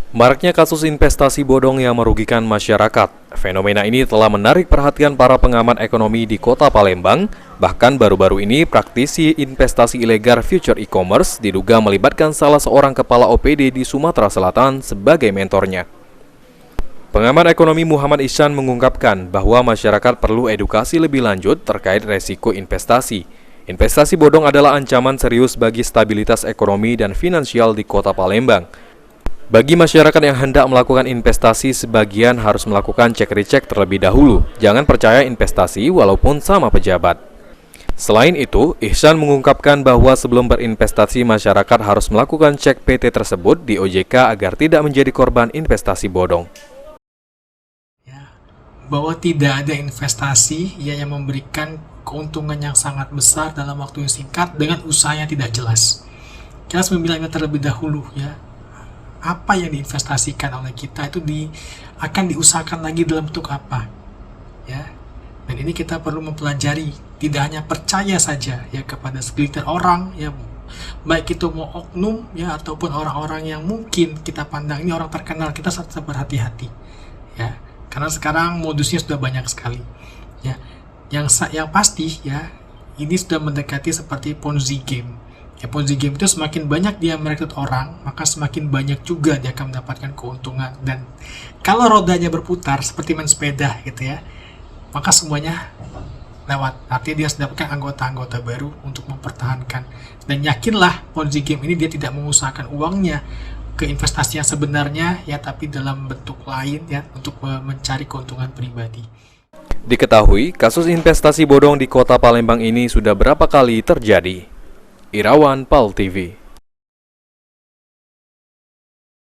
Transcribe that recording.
Maraknya kasus investasi bodong yang merugikan masyarakat. Fenomena ini telah menarik perhatian para pengamat ekonomi di Kota Palembang. Bahkan baru-baru ini praktisi investasi ilegal future e-commerce diduga melibatkan salah seorang kepala OPD di Sumatera Selatan sebagai mentornya. Pengamat ekonomi Muhammad Ihsan mengungkapkan bahwa masyarakat perlu edukasi lebih lanjut terkait resiko investasi. Investasi bodong adalah ancaman serius bagi stabilitas ekonomi dan finansial di Kota Palembang. Bagi masyarakat yang hendak melakukan investasi, sebagian harus melakukan cek-recek terlebih dahulu. Jangan percaya investasi walaupun sama pejabat. Selain itu, Ihsan mengungkapkan bahwa sebelum berinvestasi, masyarakat harus melakukan cek PT tersebut di OJK agar tidak menjadi korban investasi bodong. Bahwa tidak ada investasi yang memberikan keuntungan yang sangat besar dalam waktu yang singkat dengan usaha yang tidak jelas. Kita harus memilihnya terlebih dahulu apa yang diinvestasikan oleh kita itu akan diusahakan lagi dalam bentuk apa dan ini kita perlu mempelajari, tidak hanya percaya saja kepada segelintir orang baik itu mau oknum ataupun orang-orang yang mungkin kita pandang ini orang terkenal. Kita harus berhati-hati karena sekarang modusnya sudah banyak sekali yang pasti ini sudah mendekati seperti Ponzi game. Ponzi game itu semakin banyak dia merekrut orang, maka semakin banyak juga dia akan mendapatkan keuntungan. Dan kalau rodanya berputar seperti main sepeda maka semuanya lewat. Artinya dia harus mendapatkan anggota-anggota baru untuk mempertahankan. Dan yakinlah Ponzi game ini dia tidak mengusahakan uangnya ke investasi yang sebenarnya tapi dalam bentuk lain untuk mencari keuntungan pribadi. Diketahui, kasus investasi bodong di Kota Palembang ini sudah berapa kali terjadi. Irawan, PAL TV.